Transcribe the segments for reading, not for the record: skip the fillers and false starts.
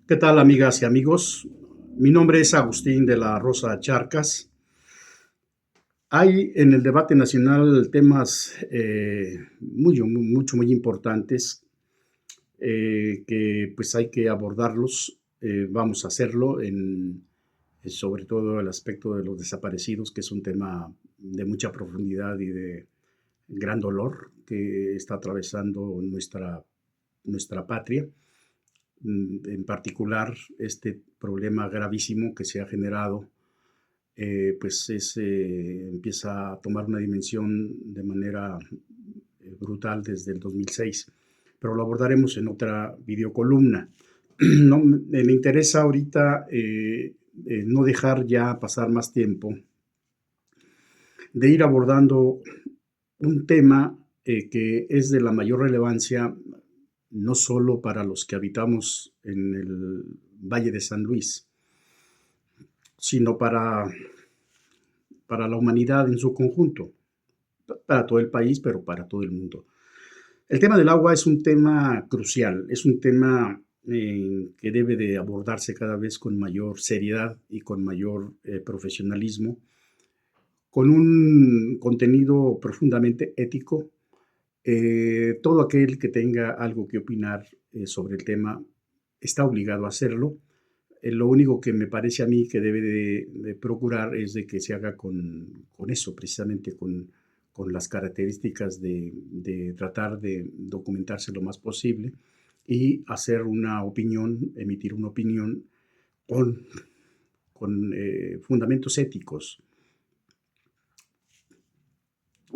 ¿Qué tal, amigas y amigos? Mi nombre es Agustín de la Rosa Charcas. Hay en el debate nacional temas muy importantes que pues hay que abordarlos. Vamos a hacerlo sobre todo el aspecto de los desaparecidos, que es un tema de mucha profundidad y de gran dolor que está atravesando nuestra patria. En particular, este problema gravísimo que se ha generado, empieza a tomar una dimensión de manera brutal desde el 2006, pero lo abordaremos en otra videocolumna. No, me interesa ahorita no dejar ya pasar más tiempo de ir abordando un tema que es de la mayor relevancia no solo para los que habitamos en el Valle de San Luis, sino para la humanidad en su conjunto, para todo el país, pero para todo el mundo. El tema del agua es un tema crucial, es un tema que debe de abordarse cada vez con mayor seriedad y con mayor profesionalismo, con un contenido profundamente ético. Todo aquel que tenga algo que opinar sobre el tema está obligado a hacerlo. Lo único que me parece a mí que debe de procurar es de que se haga con eso, precisamente con las características de tratar de documentarse lo más posible y hacer una opinión, emitir una opinión con, con fundamentos éticos,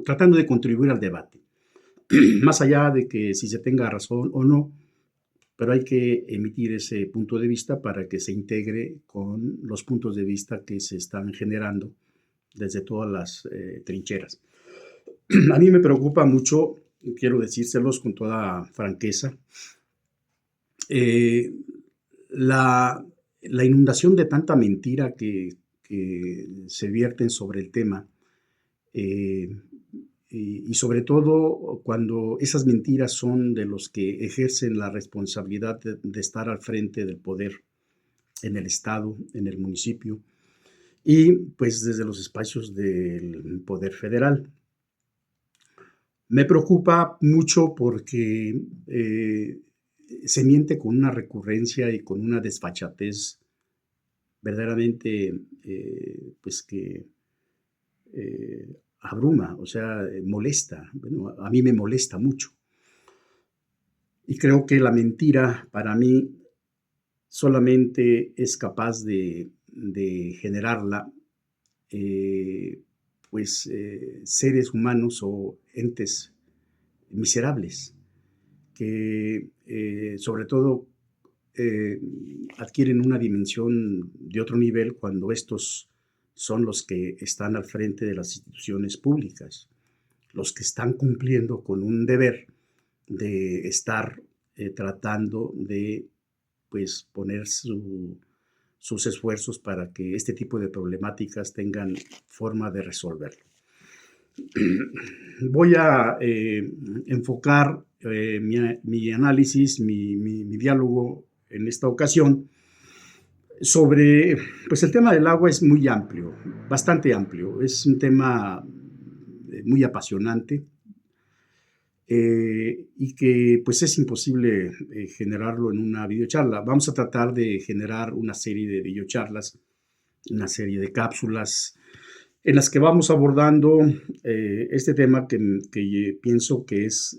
tratando de contribuir al debate. Más allá de que si se tenga razón o no, pero hay que emitir ese punto de vista para que se integre con los puntos de vista que se están generando desde todas las trincheras. A mí me preocupa mucho, quiero decírselos con toda franqueza, eh, la, la, inundación de tanta mentira que se vierten sobre el tema, eh, y sobre todo cuando esas mentiras son de los que ejercen la responsabilidad de estar al frente del poder en el Estado, en el municipio y pues desde los espacios del poder federal. Me preocupa mucho porque se miente con una recurrencia y con una desfachatez verdaderamente pues que abruma, o sea, molesta. Bueno, a mí me molesta mucho. Y creo que la mentira para mí solamente es capaz de generarla seres humanos o entes miserables que sobre todo adquieren una dimensión de otro nivel cuando estos son los que están al frente de las instituciones públicas, los que están cumpliendo con un deber de estar tratando de pues poner sus esfuerzos para que este tipo de problemáticas tengan forma de resolverlo. Voy a enfocar mi análisis, mi diálogo en esta ocasión sobre, pues el tema del agua es muy amplio, bastante amplio, es un tema muy apasionante y que pues es imposible generarlo en una videocharla. Vamos a tratar de generar una serie de videocharlas, una serie de cápsulas en las que vamos abordando este tema que pienso que es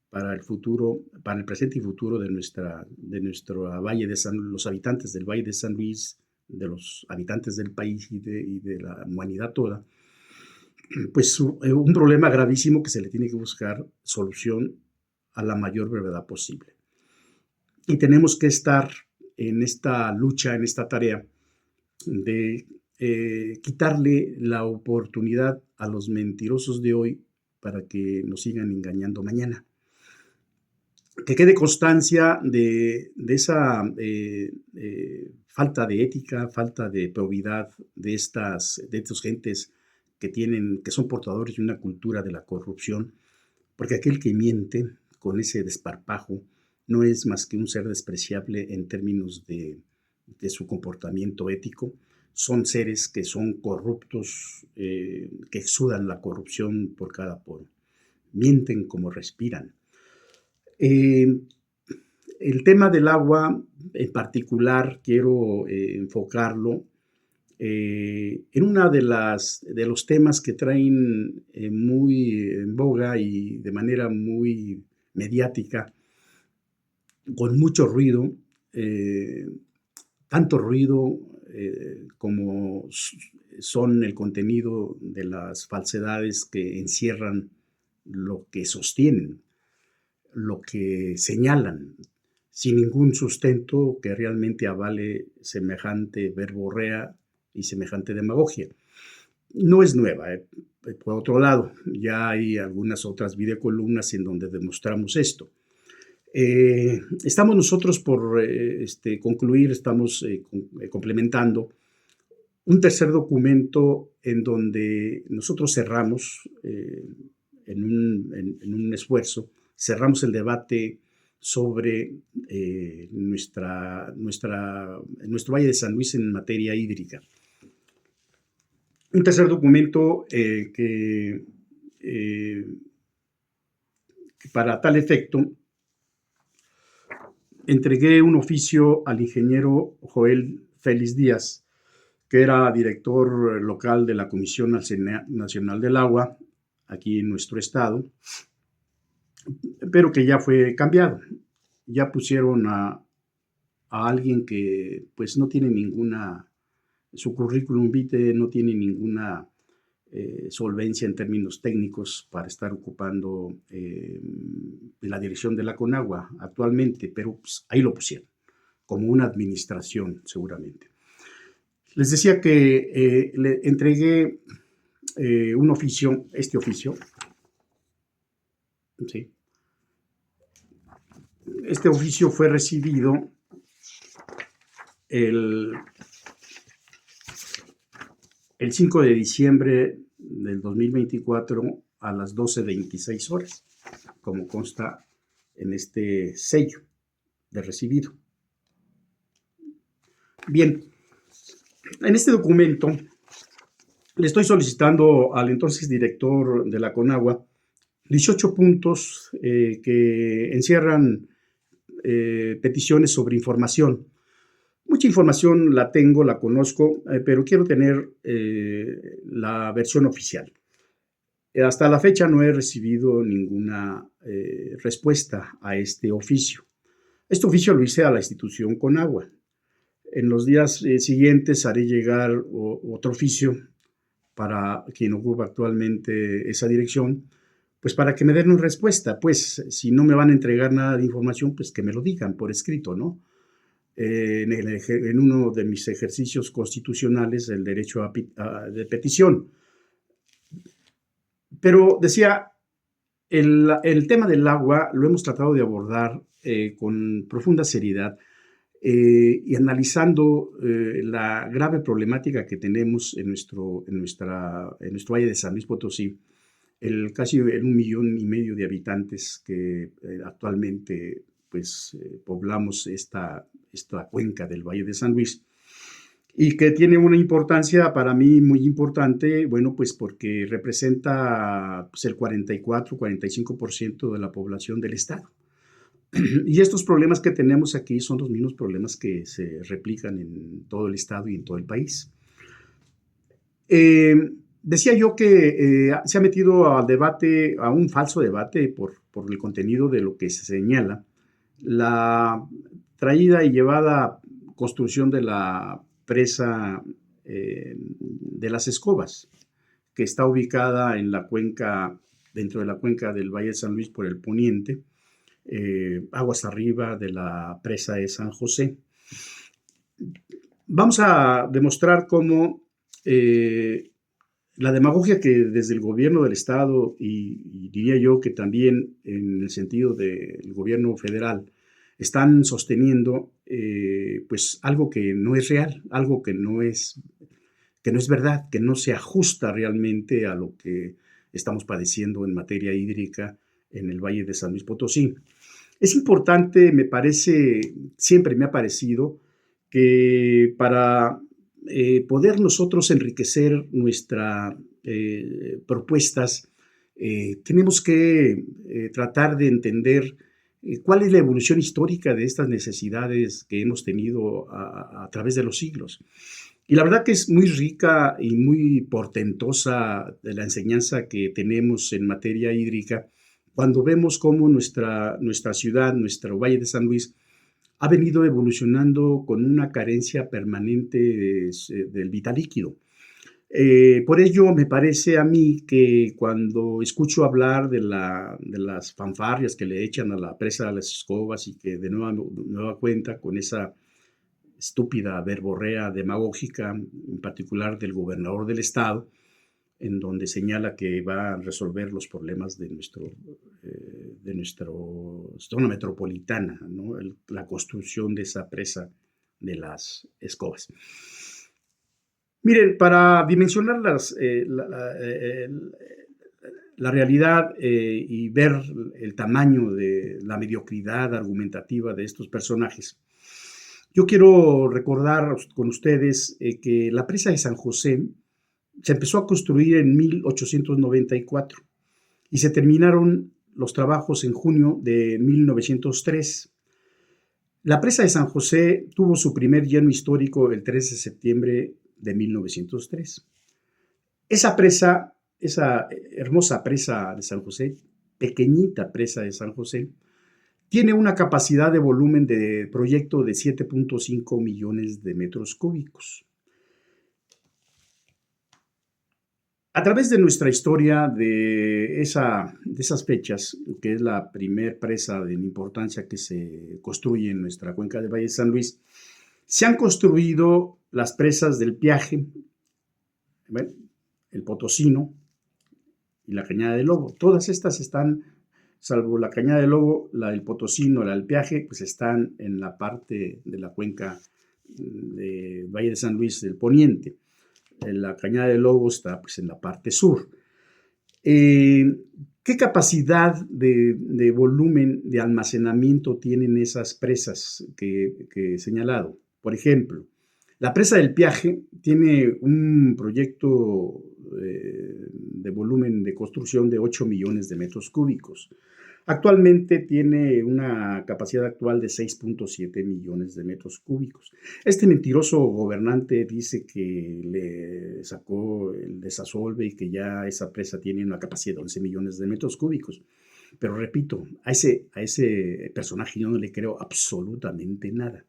para el futuro, para el presente y futuro de nuestro Valle de San Luis, los habitantes del Valle de San Luis, de los habitantes del país y de la humanidad toda, pues un problema gravísimo que se le tiene que buscar solución a la mayor brevedad posible. Y tenemos que estar en esta lucha, en esta tarea de quitarle la oportunidad a los mentirosos de hoy para que nos sigan engañando mañana. Que quede constancia de esa falta de ética, falta de probidad de estos gentes que son portadores de una cultura de la corrupción, porque aquel que miente con ese desparpajo no es más que un ser despreciable en términos de su comportamiento ético. Son seres que son corruptos, que exudan la corrupción por cada poro. Mienten como respiran. El tema del agua en particular quiero enfocarlo en una de los temas que traen muy en boga y de manera muy mediática, con mucho ruido, tanto ruido como son el contenido de las falsedades que encierran lo que sostienen, lo que señalan, sin ningún sustento que realmente avale semejante verborrea y semejante demagogia. No es nueva. Por otro lado, ya hay algunas otras videocolumnas en donde demostramos esto. Estamos nosotros por concluir, estamos complementando un tercer documento en donde nosotros cerramos, en un esfuerzo, cerramos el debate sobre nuestro Valle de San Luis en materia hídrica. Un tercer documento que para tal efecto entregué un oficio al ingeniero Joel Félix Díaz, que era director local de la Comisión Nacional del Agua aquí en nuestro estado, pero que ya fue cambiado. Ya pusieron a alguien que pues no tiene ninguna, su currículum vitae no tiene ninguna solvencia en términos técnicos para estar ocupando la dirección de la Conagua actualmente, pero pues, ahí lo pusieron, como una administración seguramente. Les decía que le entregué un oficio, este oficio, ¿sí? Este oficio fue recibido el 5 de diciembre del 2024 a las 12:26 horas, como consta en este sello de recibido. Bien, en este documento le estoy solicitando al entonces director de la Conagua 18 puntos que encierran peticiones sobre información. Mucha información la tengo, la conozco, pero quiero tener la versión oficial. Hasta la fecha no he recibido ninguna respuesta a este oficio. Este oficio lo hice a la institución Conagua. En los días siguientes haré llegar otro oficio para quien ocupa actualmente esa dirección, pues para que me den una respuesta. Pues si no me van a entregar nada de información, pues que me lo digan por escrito, ¿no? En uno de mis ejercicios constitucionales, el derecho de petición. Pero decía, el tema del agua lo hemos tratado de abordar con profunda seriedad y analizando la grave problemática que tenemos en nuestro Valle de San Luis Potosí, casi el 1,5 millones de habitantes que actualmente pues, poblamos esta cuenca del Valle de San Luis, y que tiene una importancia para mí muy importante, bueno, pues porque representa pues, el 44-45% de la población del estado. Y estos problemas que tenemos aquí son los mismos problemas que se replican en todo el estado y en todo el país. Decía yo que se ha metido al debate, a un falso debate por el contenido de lo que se señala, la traída y llevada construcción de la presa de Las Escobas, que está ubicada en la cuenca, dentro de la cuenca del Valle de San Luis por el poniente, aguas arriba de la presa de San José. Vamos a demostrar cómo la demagogia que desde el gobierno del estado y diría yo que también en el sentido del gobierno federal están sosteniendo pues algo que no es real, algo que no es verdad, que no se ajusta realmente a lo que estamos padeciendo en materia hídrica en el Valle de San Luis Potosí. Es importante, me parece, siempre me ha parecido, que para poder nosotros enriquecer nuestras propuestas, tenemos que tratar de entender cuál es la evolución histórica de estas necesidades que hemos tenido a través de los siglos. Y la verdad que es muy rica y muy portentosa de la enseñanza que tenemos en materia hídrica cuando vemos cómo nuestra ciudad, nuestro Valle de San Luis, ha venido evolucionando con una carencia permanente del vital líquido. Por ello, me parece a mí que cuando escucho hablar de las fanfarrias que le echan a la presa de las escobas y que de nueva cuenta con esa estúpida verborrea demagógica, en particular del gobernador del estado, en donde señala que va a resolver los problemas de nuestra zona metropolitana, ¿no? La construcción de esa presa de las escobas. Miren, para dimensionar la realidad y ver el tamaño de la mediocridad argumentativa de estos personajes, yo quiero recordar con ustedes que la presa de San José se empezó a construir en 1894 y se terminaron los trabajos en junio de 1903. La presa de San José tuvo su primer lleno histórico el 3 de septiembre de 1903. Esa presa, esa hermosa presa de San José, pequeñita presa de San José, tiene una capacidad de volumen de proyecto de 7.5 millones de metros cúbicos. A través de nuestra historia de esas fechas, que es la primer presa de importancia que se construye en nuestra cuenca del Valle de San Luis, se han construido las presas del Piaje, bueno, el Potosino y la Cañada del Lobo. Todas estas están, salvo la Cañada del Lobo, la del Potosino, la del Piaje, pues están en la parte de la cuenca del Valle de San Luis del Poniente. La Cañada del Lobo está pues en la parte sur. ¿Qué capacidad de volumen de almacenamiento tienen esas presas que he señalado? Por ejemplo, la presa del Piaje tiene un proyecto de volumen de construcción de 8 millones de metros cúbicos. Actualmente tiene una capacidad actual de 6.7 millones de metros cúbicos. Este mentiroso gobernante dice que le sacó el desasolve y que ya esa presa tiene una capacidad de 11 millones de metros cúbicos. Pero repito, a ese personaje yo no le creo absolutamente nada.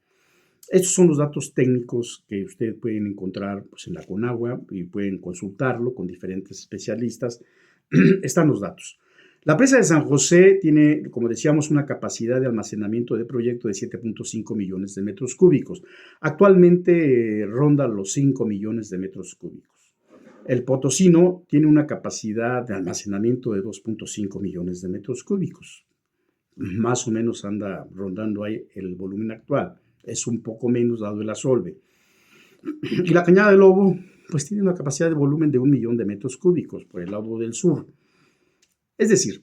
Estos son los datos técnicos que ustedes pueden encontrar pues, en la Conagua y pueden consultarlo con diferentes especialistas. Están los datos. La presa de San José tiene, como decíamos, una capacidad de almacenamiento de proyecto de 7.5 millones de metros cúbicos. Actualmente ronda los 5 millones de metros cúbicos. El Potosino tiene una capacidad de almacenamiento de 2.5 millones de metros cúbicos. Más o menos anda rondando ahí el volumen actual. Es un poco menos dado el asolve. Y la Cañada del Lobo, pues tiene una capacidad de volumen de 1 millón de metros cúbicos por el lado del sur. Es decir,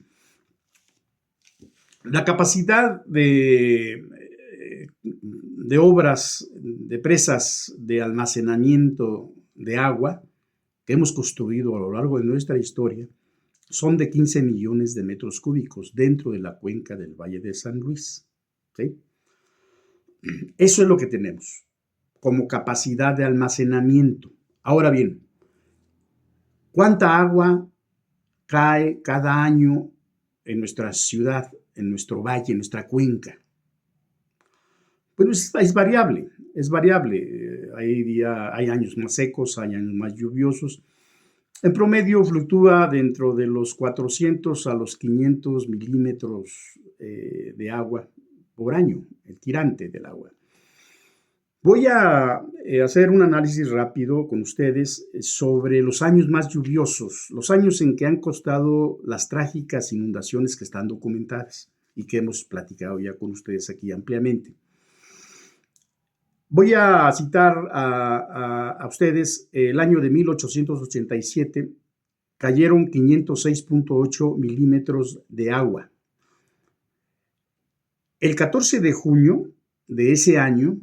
la capacidad de obras, de presas de almacenamiento de agua que hemos construido a lo largo de nuestra historia son de 15 millones de metros cúbicos dentro de la cuenca del Valle de San Luis. ¿Sí? Eso es lo que tenemos como capacidad de almacenamiento. Ahora bien, ¿cuánta agua cae cada año en nuestra ciudad, en nuestro valle, en nuestra cuenca? Bueno, es variable, es variable. Hay años más secos, hay años más lluviosos. En promedio fluctúa dentro de los 400 a los 500 milímetros de agua por año, el tirante del agua. Voy a hacer un análisis rápido con ustedes sobre los años más lluviosos, los años en que han costado las trágicas inundaciones que están documentadas y que hemos platicado ya con ustedes aquí ampliamente. Voy a citar a ustedes el año de 1887, cayeron 506.8 milímetros de agua. El 14 de junio de ese año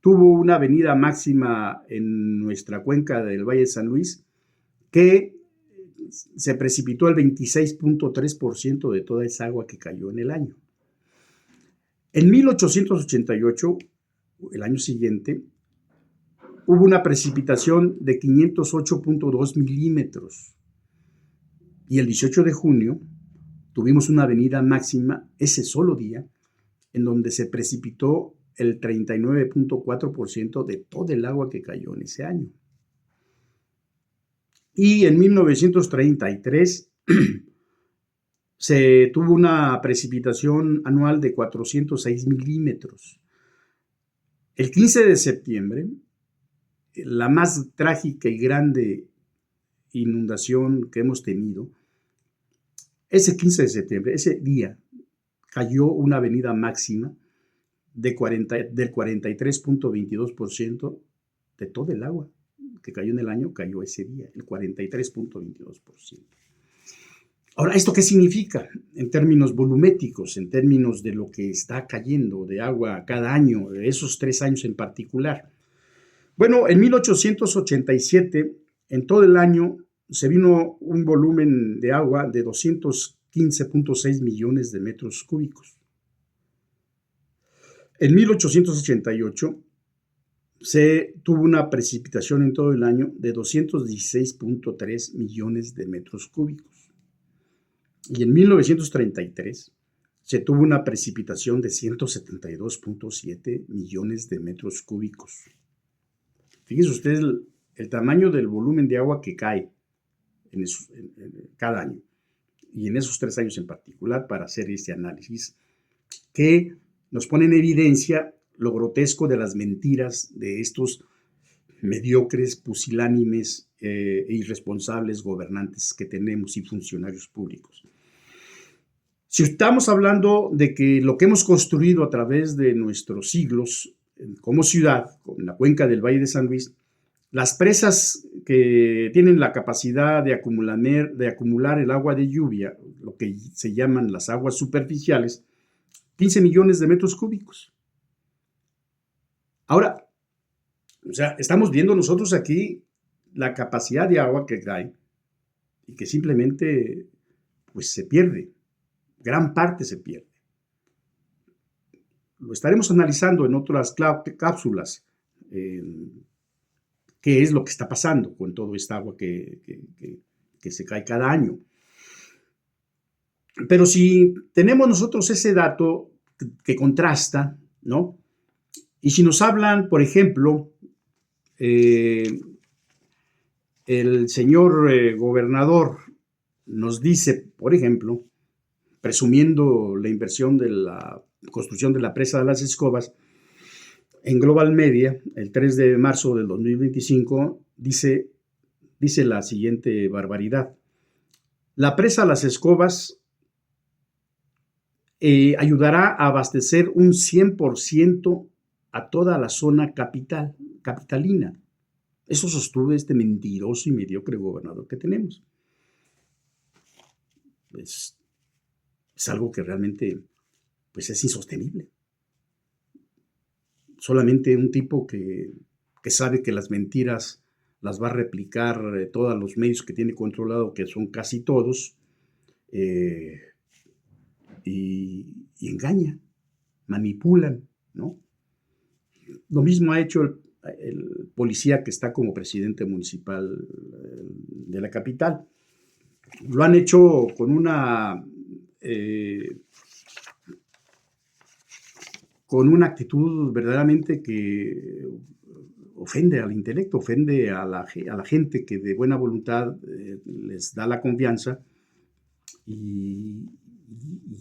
tuvo una avenida máxima en nuestra cuenca del Valle de San Luis que se precipitó el 26.3% de toda esa agua que cayó en el año. En 1888, el año siguiente, hubo una precipitación de 508.2 milímetros. Y el 18 de junio tuvimos una avenida máxima ese solo día en donde se precipitó el 39.4% de todo el agua que cayó en ese año. Y en 1933 se tuvo una precipitación anual de 406 milímetros. El 15 de septiembre, la más trágica y grande inundación que hemos tenido, ese 15 de septiembre, ese día, cayó una avenida máxima del 43.22% de todo el agua que cayó en el año, cayó ese día, el 43.22%. Ahora, ¿esto qué significa en términos volumétricos, en términos de lo que está cayendo de agua cada año, de esos 3 años en particular? Bueno, en 1887, en todo el año, se vino un volumen de agua de 215.6 millones de metros cúbicos. En 1888 se tuvo una precipitación en todo el año de 216.3 millones de metros cúbicos. Y en 1933 se tuvo una precipitación de 172.7 millones de metros cúbicos. Fíjense ustedes el tamaño del volumen de agua que cae en cada año, y en esos 3 años en particular, para hacer este análisis, que nos pone en evidencia lo grotesco de las mentiras de estos mediocres, pusilánimes e irresponsables gobernantes que tenemos y funcionarios públicos. Si estamos hablando de que lo que hemos construido a través de nuestros siglos como ciudad, con la cuenca del Valle de San Luis, las presas que tienen la capacidad de acumular el agua de lluvia, lo que se llaman las aguas superficiales, 15 millones de metros cúbicos. Ahora, o sea, estamos viendo nosotros aquí la capacidad de agua que cae y que simplemente pues se pierde, gran parte se pierde. Lo estaremos analizando en otras cápsulas, qué es lo que está pasando con todo esta agua que se cae cada año. Pero si tenemos nosotros ese dato que contrasta, ¿no? Y si nos hablan, por ejemplo, el señor gobernador nos dice, por ejemplo, presumiendo la inversión de la construcción de la presa de las Escobas, en Global Media, el 3 de marzo del 2025, dice la siguiente barbaridad. La presa Las Escobas ayudará a abastecer un 100% a toda la zona capitalina. Eso sostuvo este mentiroso y mediocre gobernador que tenemos. Es algo que realmente pues es insostenible. Solamente un tipo que sabe que las mentiras las va a replicar todos los medios que tiene controlado, que son casi todos, y engaña, manipulan, ¿no? Lo mismo ha hecho el policía que está como presidente municipal de la capital. Lo han hecho con una actitud verdaderamente que ofende al intelecto, ofende a la gente que de buena voluntad les da la confianza y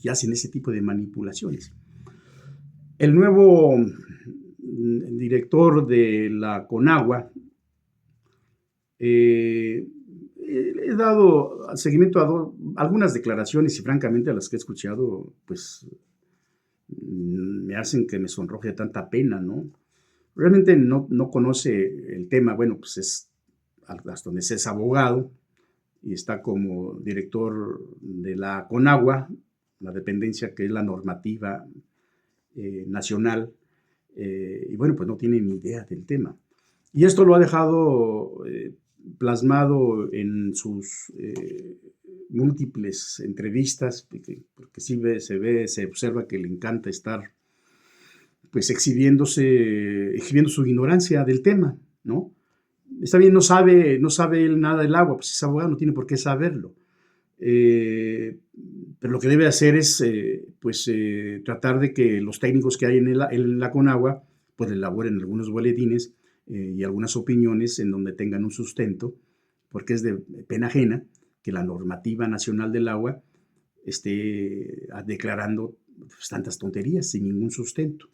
hacen ese tipo de manipulaciones. El nuevo director de la Conagua, he dado seguimiento a algunas declaraciones y francamente a las que he escuchado, pues me hacen que me sonroje tanta pena, ¿no? Realmente no conoce el tema. Bueno, pues es hasta donde es abogado y está como director de la Conagua, la dependencia que es la normativa nacional, y bueno, pues no tiene ni idea del tema. Y esto lo ha dejado plasmado en sus múltiples entrevistas, porque sí se observa que le encanta estar pues exhibiendo su ignorancia del tema, ¿no? Está bien, no sabe él nada del agua, pues es abogado, no tiene por qué saberlo. Pero lo que debe hacer es tratar de que los técnicos que hay en la Conagua pues elaboren algunos boletines y algunas opiniones en donde tengan un sustento, porque es de pena ajena que la normativa nacional del agua esté declarando pues, tantas tonterías sin ningún sustento.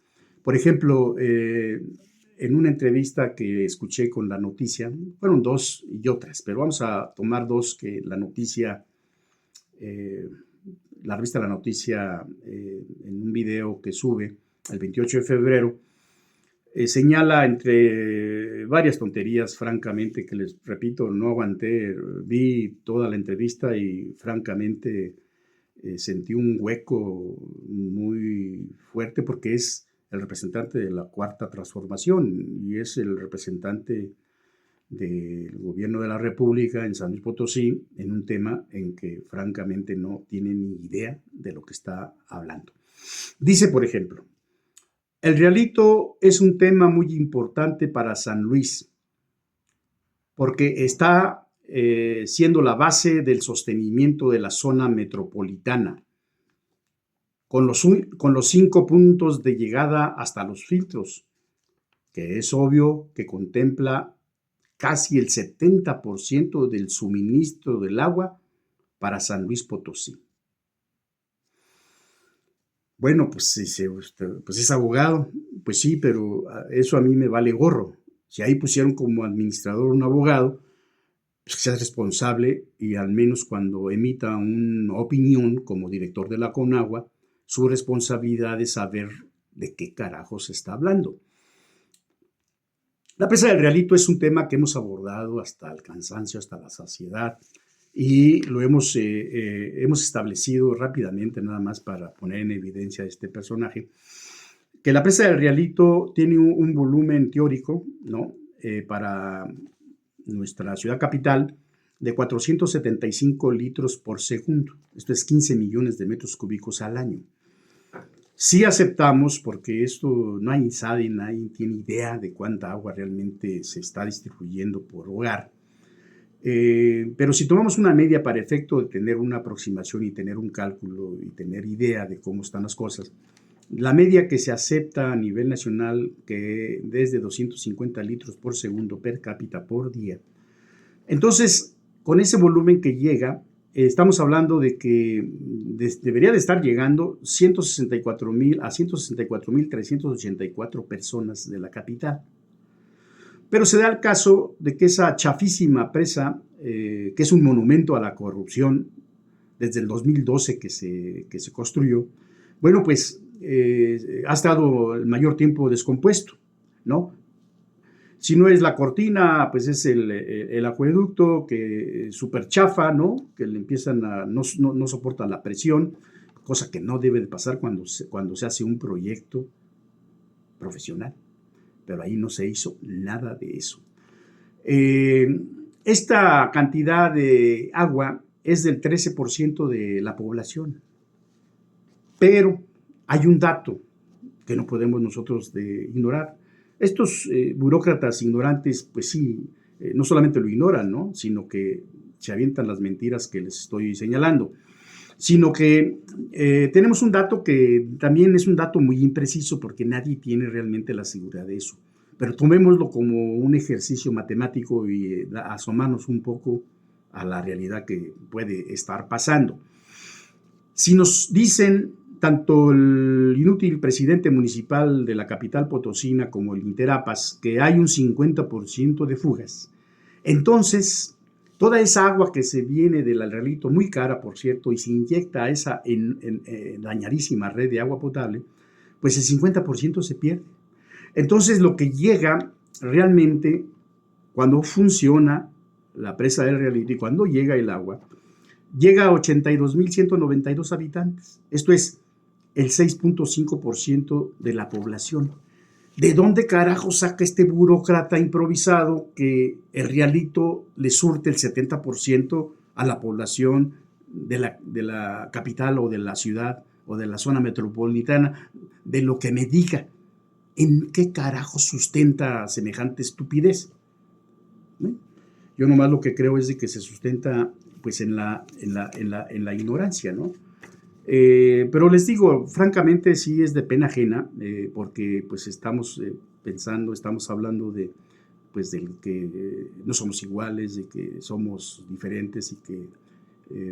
Por ejemplo, en una entrevista que escuché con La Noticia, fueron dos y otras, pero vamos a tomar dos que La Noticia, la revista La Noticia, en un video que sube el 28 de febrero, señala entre varias tonterías, francamente, que les repito, no aguanté, vi toda la entrevista y francamente sentí un hueco muy fuerte porque es el representante de la Cuarta Transformación y es el representante del gobierno de la República en San Luis Potosí en un tema en que francamente no tiene ni idea de lo que está hablando. Dice, por ejemplo, el Rialito es un tema muy importante para San Luis porque está siendo la base del sostenimiento de la zona metropolitana, con los 5 puntos de llegada hasta los filtros, que es obvio que contempla casi el 70% del suministro del agua para San Luis Potosí. Bueno, pues es abogado, pues sí, pero eso a mí me vale gorro. Si ahí pusieron como administrador un abogado, pues que sea responsable y al menos cuando emita una opinión como director de la Conagua, su responsabilidad es saber de qué carajos se está hablando. La presa del Rialito es un tema que hemos abordado hasta el cansancio, hasta la saciedad, y lo hemos establecido rápidamente, nada más para poner en evidencia a este personaje, que la presa del Rialito tiene un volumen teórico, ¿no? Para nuestra ciudad capital, de 475 litros por segundo. Esto es 15 millones de metros cúbicos al año. Sí aceptamos, porque esto nadie sabe, nadie tiene idea de cuánta agua realmente se está distribuyendo por hogar. Pero si tomamos una media para efecto de tener una aproximación y tener un cálculo y tener idea de cómo están las cosas, la media que se acepta a nivel nacional, que desde 250 litros por segundo per cápita por día. Entonces, con ese volumen que llega, estamos hablando de que debería de estar llegando 164,000 a 164,384 personas de la capital. Pero se da el caso de que esa chafísima presa, que es un monumento a la corrupción desde el 2012 que se construyó, bueno, pues ha estado el mayor tiempo descompuesto, ¿no? Si no es la cortina, pues es el acueducto que súper chafa, ¿no? Que le empiezan no soportan la presión, cosa que no debe de pasar cuando se hace un proyecto profesional. Pero ahí no se hizo nada de eso. Esta cantidad de agua es del 13% de la población. Pero hay un dato que no podemos nosotros ignorar. Estos burócratas ignorantes, pues sí, no solamente lo ignoran, ¿no? Sino que se avientan las mentiras que les estoy señalando. Sino que tenemos un dato que también es un dato muy impreciso porque nadie tiene realmente la seguridad de eso. Pero tomémoslo como un ejercicio matemático y asomarnos un poco a la realidad que puede estar pasando. Si nos dicen tanto el inútil presidente municipal de la capital potosina como el Interapas que hay un 50% de fugas, entonces toda esa agua que se viene del Rialito, muy cara por cierto, y se inyecta a esa dañadísima red de agua potable, pues el 50% se pierde. Entonces lo que llega realmente cuando funciona la presa del Rialito y cuando llega el agua, llega a 82,192 habitantes. Esto es el 6.5% de la población. ¿De dónde carajo saca este burócrata improvisado que el Rialito le surte el 70% a la población de la capital o de la ciudad o de la zona metropolitana? De lo que me diga, ¿en qué carajo sustenta semejante estupidez? ¿No? Yo nomás lo que creo es de que se sustenta pues en la ignorancia, ¿no? Pero les digo, francamente sí es de pena ajena, porque pues estamos pensando, estamos hablando de pues de que no somos iguales, de que somos diferentes y que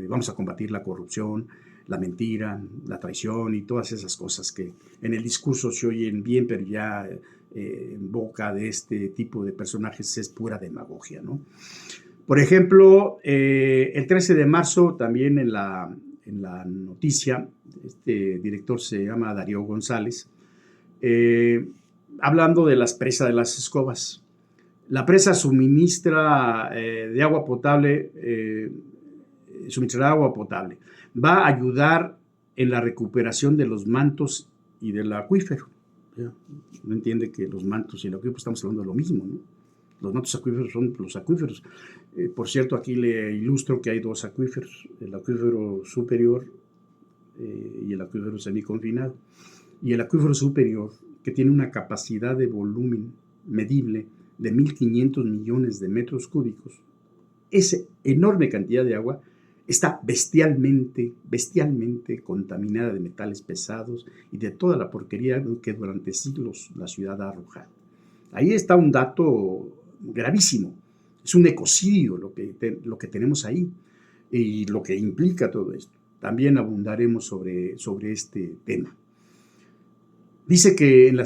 vamos a combatir la corrupción, la mentira, la traición y todas esas cosas que en el discurso se oyen bien, pero ya en boca de este tipo de personajes es pura demagogia, ¿no? Por ejemplo, el 13 de marzo también en la noticia, este director se llama Darío González, hablando de las presas de las Escobas. La presa suministra de agua potable, suministrará agua potable. Va a ayudar en la recuperación de los mantos y del acuífero. No entiende que los mantos y el acuífero estamos hablando de lo mismo, ¿no? Los mantos acuíferos son los acuíferos. Por cierto, aquí le ilustro que hay dos acuíferos, el acuífero superior y el acuífero semiconfinado. Y el acuífero superior, que tiene una capacidad de volumen medible de 1.500 millones de metros cúbicos, esa enorme cantidad de agua está bestialmente contaminada de metales pesados y de toda la porquería que durante siglos la ciudad ha arrojado. Ahí está un dato gravísimo. Es un ecocidio lo que tenemos ahí y lo que implica todo esto. También abundaremos sobre este tema. Dice que en la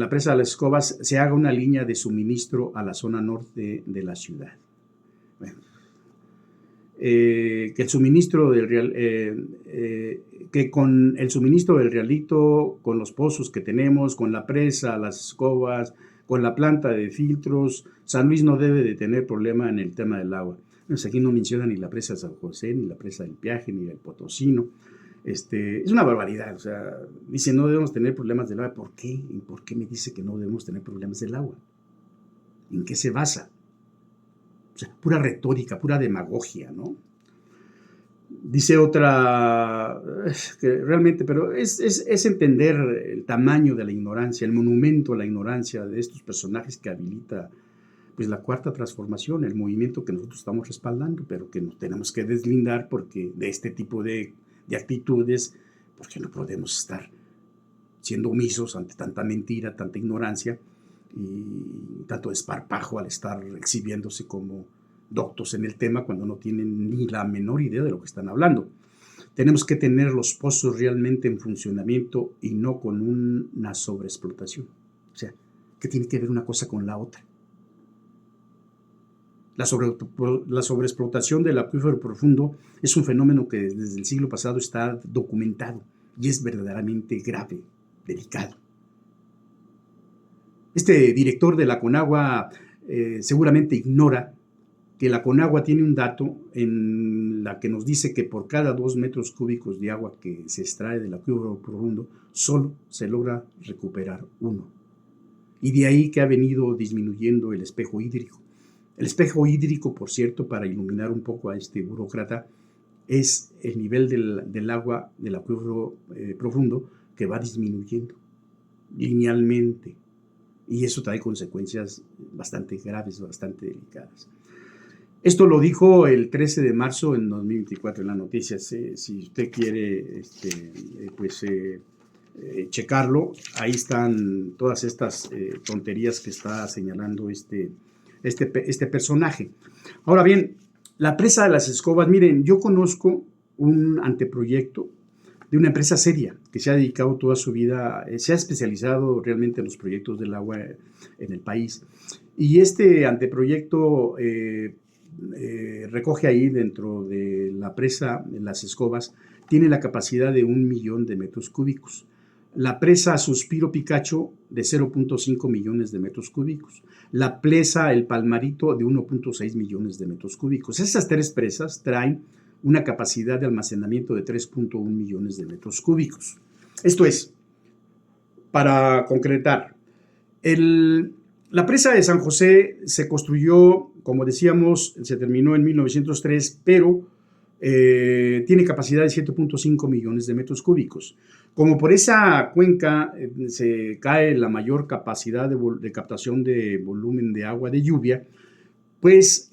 presa de las Escobas se haga una línea de suministro a la zona norte de la ciudad. Bueno, que el suministro del que con el suministro del Rialito, con los pozos que tenemos, con la presa, las Escobas, con la planta de filtros, San Luis no debe de tener problema en el tema del agua. Pues aquí no mencionan ni la presa de San José, ni la presa del Piaje, ni del Potosino. Es una barbaridad, o sea, dice no debemos tener problemas del agua. ¿Por qué? ¿Y por qué me dice que no debemos tener problemas del agua? ¿En qué se basa? O sea, pura retórica, pura demagogia, ¿no? Dice otra, que realmente, pero es entender el tamaño de la ignorancia, el monumento a la ignorancia de estos personajes que habilita pues la cuarta transformación, el movimiento que nosotros estamos respaldando, pero que nos tenemos que deslindar porque de este tipo de actitudes, porque no podemos estar siendo omisos ante tanta mentira, tanta ignorancia y tanto desparpajo al estar exhibiéndose como doctos en el tema cuando no tienen ni la menor idea de lo que están hablando. Tenemos que tener los pozos realmente en funcionamiento y no con una sobreexplotación. O sea, ¿qué tiene que ver una cosa con la otra? La sobreexplotación del acuífero profundo es un fenómeno que desde el siglo pasado está documentado y es verdaderamente grave, delicado. Este director de la Conagua seguramente ignora que la Conagua tiene un dato en la que nos dice que por cada 2 metros cúbicos de agua que se extrae del acuífero profundo, solo se logra recuperar 1. Y de ahí que ha venido disminuyendo el espejo hídrico. El espejo hídrico, por cierto, para iluminar un poco a este burócrata, es el nivel del agua del acuífero profundo que va disminuyendo linealmente. Y eso trae consecuencias bastante graves, bastante delicadas. Esto lo dijo el 13 de marzo en 2024 en las noticias. Si usted quiere checarlo, ahí están todas estas tonterías que está señalando este personaje. Ahora bien, la presa de las Escobas, miren, yo conozco un anteproyecto de una empresa seria que se ha dedicado toda su vida, se ha especializado realmente en los proyectos del agua en el país. Y este anteproyecto recoge ahí dentro de la presa de las Escobas, tiene la capacidad de 1 millón de metros cúbicos. La presa Suspiro Picacho de 0.5 millones de metros cúbicos. La presa El Palmarito de 1.6 millones de metros cúbicos. Esas 3 presas traen una capacidad de almacenamiento de 3.1 millones de metros cúbicos. Esto es, para concretar, la presa de San José se construyó, como decíamos, se terminó en 1903, pero tiene capacidad de 7.5 millones de metros cúbicos. Como por esa cuenca se cae la mayor capacidad de captación de volumen de agua de lluvia, pues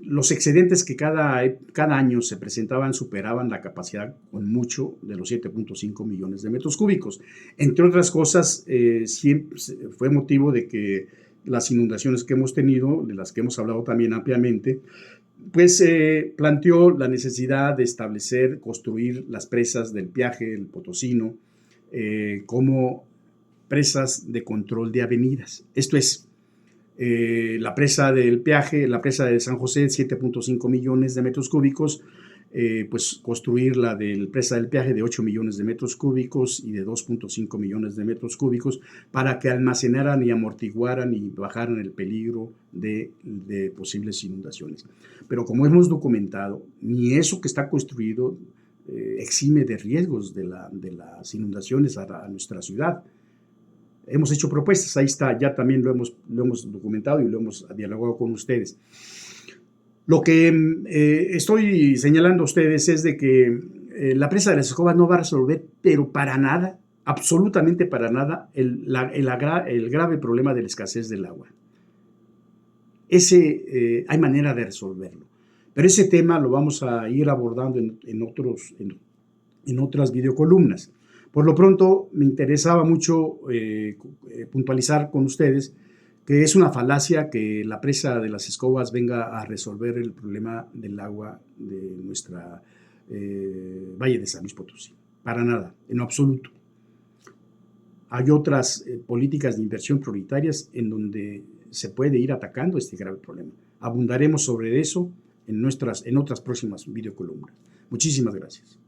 los excedentes que cada año se presentaban superaban la capacidad con mucho de los 7.5 millones de metros cúbicos. Entre otras cosas, siempre fue motivo de que las inundaciones que hemos tenido, de las que hemos hablado también ampliamente, pues planteó la necesidad de establecer, construir las presas del Piaje, el Potosino, como presas de control de avenidas. Esto es, la presa del Piaje, la presa de San José, 7.5 millones de metros cúbicos, pues construir la presa del Piaje de 8 millones de metros cúbicos y de 2.5 millones de metros cúbicos para que almacenaran y amortiguaran y bajaran el peligro de posibles inundaciones. Pero como hemos documentado, ni eso que está construido exime de riesgos de las inundaciones a nuestra ciudad. Hemos hecho propuestas, ahí está, ya también lo hemos documentado y lo hemos dialogado con ustedes. Lo que estoy señalando a ustedes es de que la presa de las Escobas no va a resolver, pero para nada, absolutamente para nada, el grave problema de la escasez del agua. Hay manera de resolverlo, pero ese tema lo vamos a ir abordando en otras videocolumnas. Por lo pronto, me interesaba mucho puntualizar con ustedes que es una falacia que la presa de las Escobas venga a resolver el problema del agua de nuestra Valle de San Luis Potosí. Para nada, en lo absoluto. Hay otras políticas de inversión prioritarias en donde se puede ir atacando este grave problema. Abundaremos sobre eso en otras próximas videocolumnas. Muchísimas gracias.